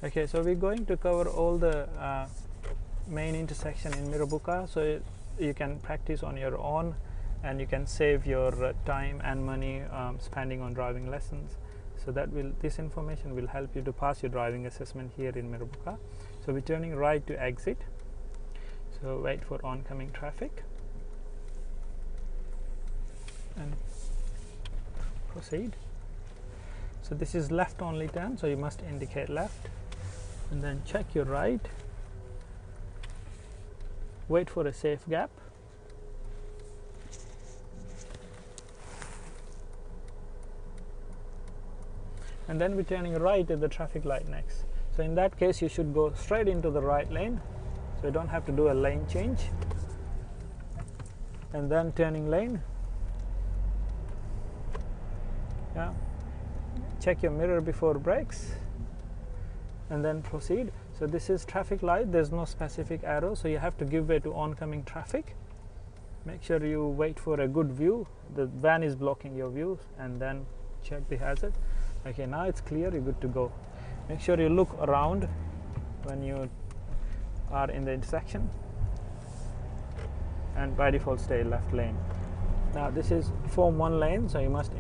Okay, so we're going to cover all the main intersection in Mirrabooka, so you can practice on your own and you can save your time and money spending on driving lessons. So this information will help you to pass your driving assessment here in Mirrabooka. So we're turning right to exit, so wait for oncoming traffic and proceed. So this is left only turn, so you must indicate left and then check your right, wait for a safe gap, and then we're turning right at the traffic light next. So in that case you should go straight into the right lane, so you don't have to do a lane change, and then turning lane. Yeah, check your mirror before brakes and then proceed. So this is traffic light, there's no specific arrow, so you have to give way to oncoming traffic. Make sure you wait for a good view, the van is blocking your view, and then check the hazard. Okay, now it's clear, you're good to go. Make sure you look around when you are in the intersection, and by default stay left lane. Now this is form one lane, so you must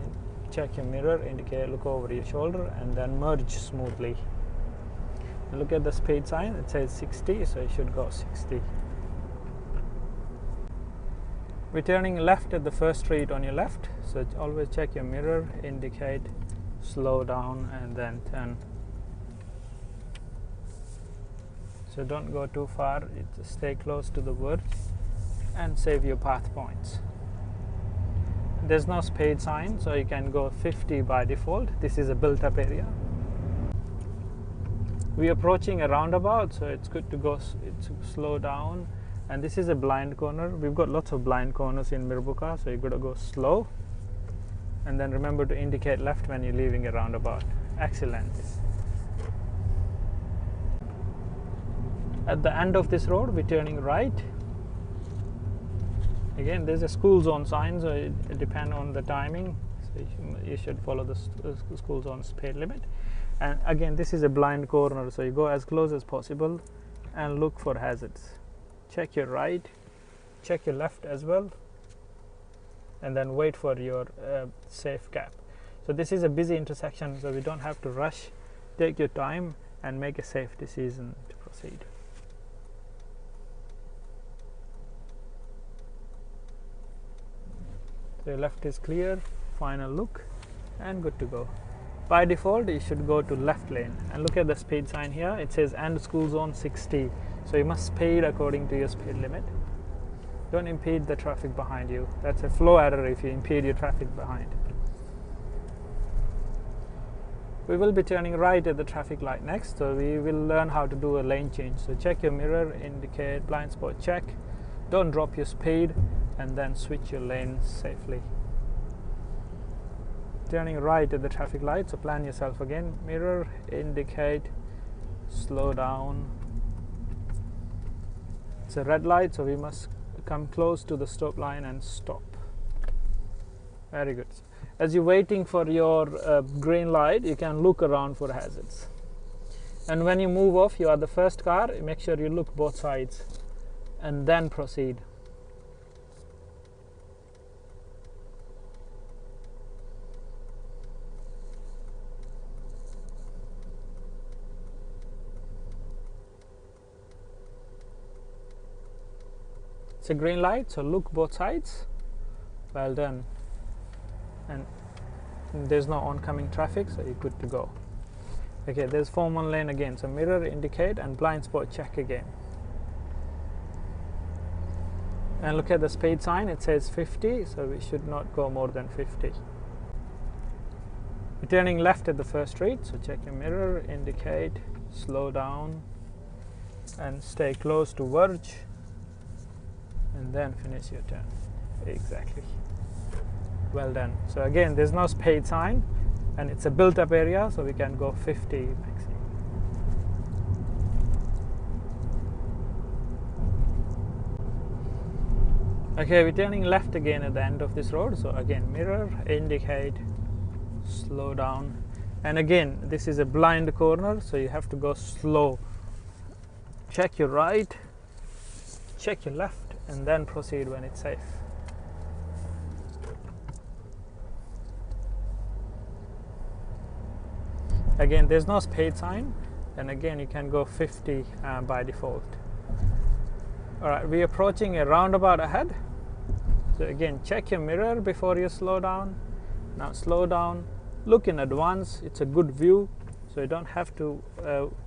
check your mirror, indicate, look over your shoulder, and then merge smoothly. And look at the speed sign, it says 60, so you should go 60. We're turning left at the first street on your left, so always check your mirror, indicate, slow down, and then turn. So don't go too far, stay close to the verge and save your path points. There's no speed sign, so you can go 50 by default. This is a built up area. We're approaching a roundabout, so it's good to slow down, and this is a blind corner. We've got lots of blind corners in Mirrabooka, so you've got to go slow, and then remember to indicate left when you're leaving a roundabout. Excellent. At the end of this road we're turning right. Again, there's a school zone sign, so it depends on the timing, so you should follow the school zone speed limit. And again, this is a blind corner, so you go as close as possible and look for hazards. Check your right, check your left as well, and then wait for your safe gap. So this is a busy intersection, so we don't have to rush. Take your time and make a safe decision to proceed. So your left is clear, final look, and good to go. By default you should go to left lane, and look at the speed sign here, it says end school zone 60, so you must speed according to your speed limit. Don't impede the traffic behind you. That's a flow error if you impede your traffic behind. We will be turning right at the traffic light next, so we will learn how to do a lane change. So check your mirror, indicate, blind spot check, don't drop your speed, and then switch your lanes safely. Turning right at the traffic light, so plan yourself again, mirror, indicate, slow down. It's a red light, so we must come close to the stop line and stop. Very good. As you're waiting for your green light, you can look around for hazards, and when you move off, you are the first car, make sure you look both sides and then proceed. It's a green light, so look both sides. Well done. And there's no oncoming traffic, so you're good to go. Okay, there's form one lane again, so mirror, indicate, and blind spot check again. And look at the speed sign, it says 50, so we should not go more than 50. We're turning left at the first street, so check your mirror, indicate, slow down, and stay close to verge, and then finish your turn. Exactly. Well done. So again, there's no speed sign, and it's a built up area, so we can go 50 maximum. Okay, we're turning left again at the end of this road, so again mirror, indicate, slow down, And again, this is a blind corner, so you have to go slow. Check your right, check your left, and then proceed when it's safe. Again, there's no speed sign, and again you can go 50 by default. Alright, we're approaching a roundabout ahead. So again, check your mirror before you slow down. Now slow down, look in advance, it's a good view, so you don't have to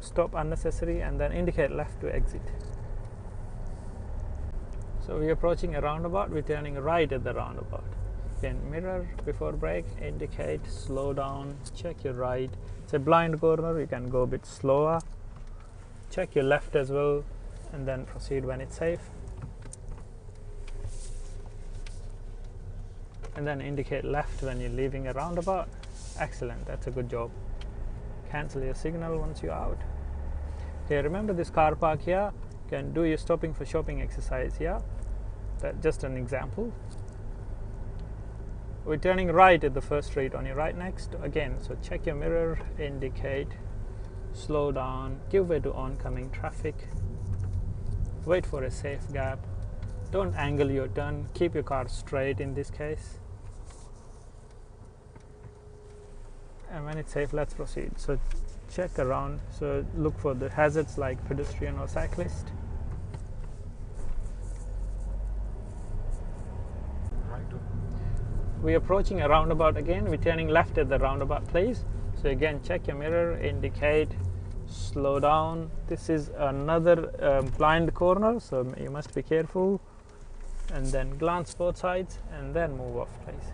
stop unnecessary, and then indicate left to exit. So we're approaching a roundabout, we're turning right at the roundabout. Again, mirror before brake, indicate, slow down, check your right. It's a blind corner, you can go a bit slower. Check your left as well, and then proceed when it's safe. And then indicate left when you're leaving a roundabout. Excellent, that's a good job. Cancel your signal once you're out. Okay, remember this car park here, you can do your stopping for shopping exercise here. That's just an example. We're turning right at the first street on your right next. Again, so check your mirror, indicate, slow down, give way to oncoming traffic, wait for a safe gap, don't angle your turn, keep your car straight in this case. And when it's safe, let's proceed. So check around, so look for the hazards like pedestrian or cyclist. We're approaching a roundabout again, we're turning left at the roundabout place. So again, check your mirror, indicate, slow down. This is another blind corner, so you must be careful. And then glance both sides, and then move off place.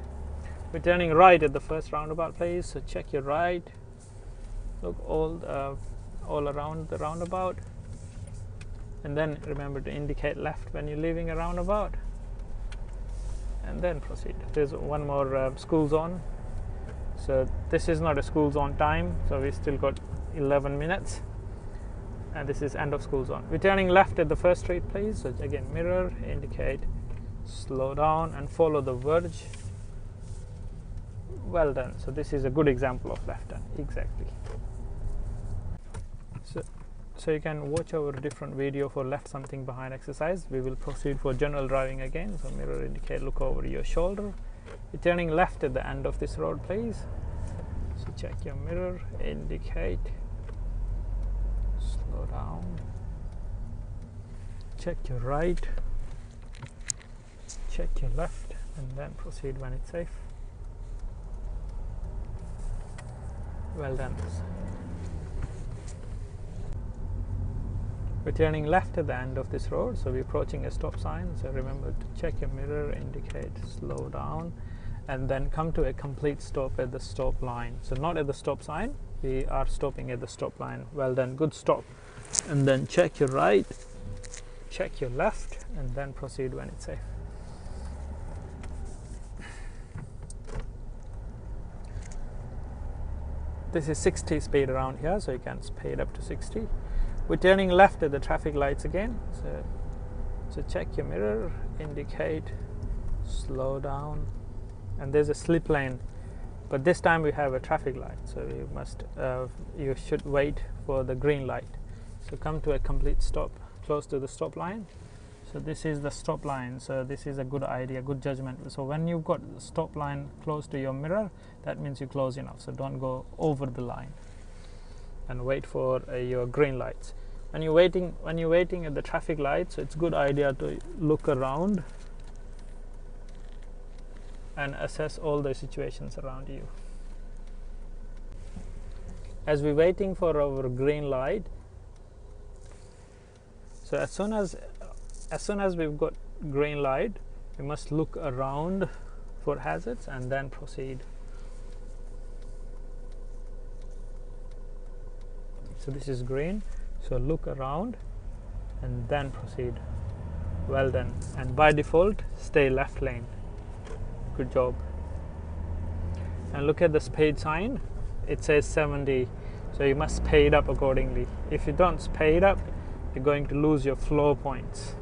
We're turning right at the first roundabout place, so check your right. Look all around the roundabout. And then remember to indicate left when you're leaving a roundabout. And then proceed. There's one more school zone. So this is not a school zone time, so we still got 11 minutes. And this is end of school zone. We're turning left at the first street, please. So again, mirror, indicate, slow down, and follow the verge. Well done. So this is a good example of left turn. Exactly. So you can watch our different video for left something behind exercise. We will proceed for general driving again. So mirror, indicate, look over your shoulder. You're turning left at the end of this road, please. So check your mirror, indicate, slow down, check your right, check your left, and then proceed when it's safe. Well done. We're turning left at the end of this road, so we're approaching a stop sign. So remember to check your mirror, indicate, slow down, and then come to a complete stop at the stop line. So not at the stop sign, we are stopping at the stop line. Well done, good stop. And then check your right, check your left, and then proceed when it's safe. This is 60 speed around here, so you can speed up to 60. We're turning left at the traffic lights again. So check your mirror, indicate, slow down, and there's a slip lane, but this time we have a traffic light, so you should wait for the green light. So come to a complete stop close to the stop line. So this is the stop line, so this is a good idea, good judgment. So when you've got the stop line close to your mirror, that means you're close enough, so don't go over the line and wait for your green lights. When you're waiting at the traffic lights, so it's a good idea to look around and assess all the situations around you. As we're waiting for our green light, so as soon as we've got green light, we must look around for hazards and then proceed. So this is green, so look around and then proceed. Well done. And by default, stay left lane. Good job. And look at the speed sign, it says 70, so you must speed up accordingly. If you don't speed up, you're going to lose your flow points.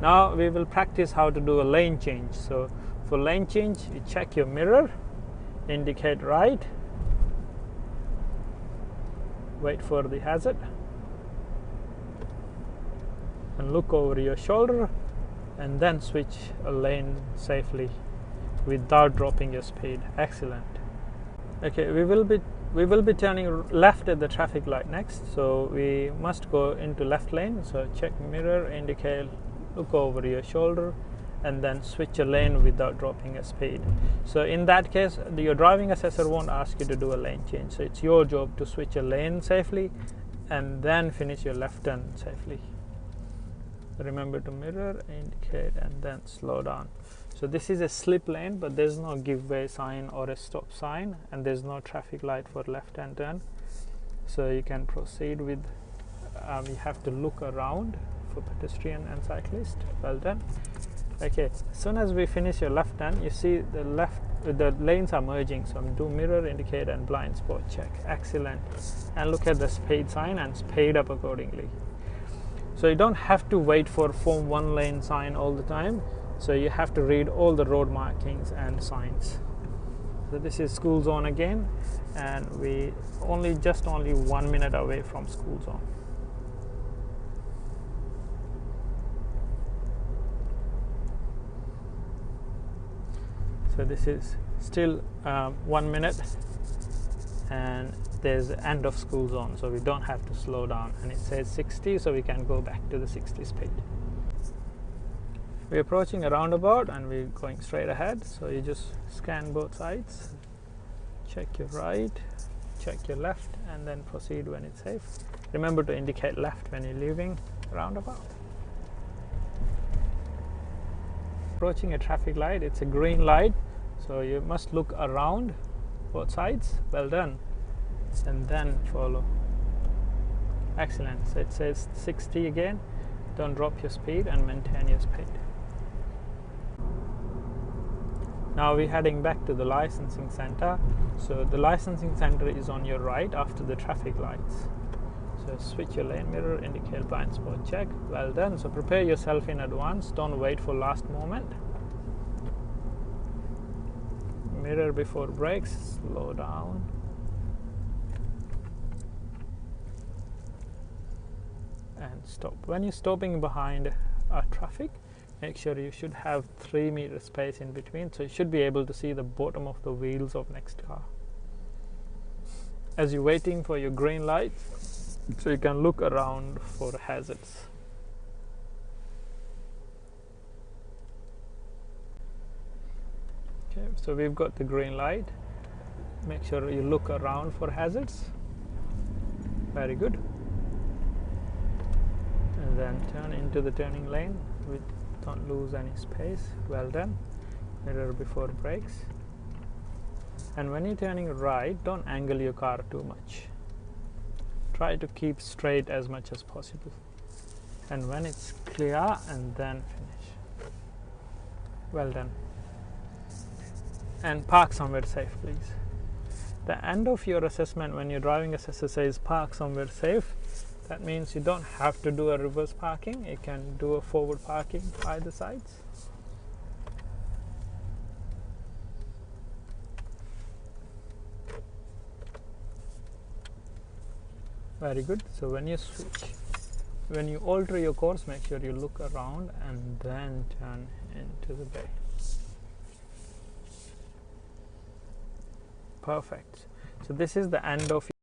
Now we will practice how to do a lane change. So for lane change, you check your mirror, indicate right, Wait for the hazard and look over your shoulder, and then switch a lane safely without dropping your speed. Excellent. Okay, we will be turning left at the traffic light next, so we must go into left lane. So check mirror, indicate, look over your shoulder, and then switch a lane without dropping a speed. So in that case, your driving assessor won't ask you to do a lane change, so it's your job to switch a lane safely and then finish your left turn safely. Remember to mirror, indicate, and then slow down. So this is a slip lane, but there's no give way sign or a stop sign, and there's no traffic light for left hand turn, so you can proceed with you have to look around for pedestrian and cyclist. Well done. Okay, as soon as we finish your left turn, you see the lanes are merging, so do mirror, indicate, and blind spot check. Excellent. And look at the speed sign and speed up accordingly. So you don't have to wait for form 1 lane sign all the time, so you have to read all the road markings and signs. So this is school zone again, and we only 1 minute away from school zone. So this is still 1 minute, and there's the end of school zone, so we don't have to slow down, and it says 60, so we can go back to the 60 speed. We're approaching a roundabout and we're going straight ahead, so you just scan both sides, check your right, check your left, and then proceed when it's safe. Remember to indicate left when you're leaving the roundabout. Approaching a traffic light, it's a green light, so you must look around both sides. Well done. And then follow. Excellent. So it says 60 again. Don't drop your speed and maintain your speed. Now we're heading back to the licensing center. So the licensing center is on your right after the traffic lights. So switch your lane, mirror, indicate, blind spot check. Well done. So prepare yourself in advance. Don't wait for last moment. Mirror before brakes. Slow down. And stop. When you're stopping behind traffic, make sure you should have 3 meter space in between, so you should be able to see the bottom of the wheels of next car. As you're waiting for your green light, so you can look around for hazards. Okay, so we've got the green light. Make sure you look around for hazards. Very good. And then turn into the turning lane. Don't lose any space. Well done. Mirror before brakes. And when you're turning right, don't angle your car too much. Try to keep straight as much as possible. And when it's clear, and then finish. Well done. And park somewhere safe, please. The end of your assessment, when your driving assessor says park somewhere safe, that means you don't have to do a reverse parking. You can do a forward parking by the sides. Very good. So when you switch, when you alter your course, make sure you look around and then turn into the bay. Perfect. So this is the end of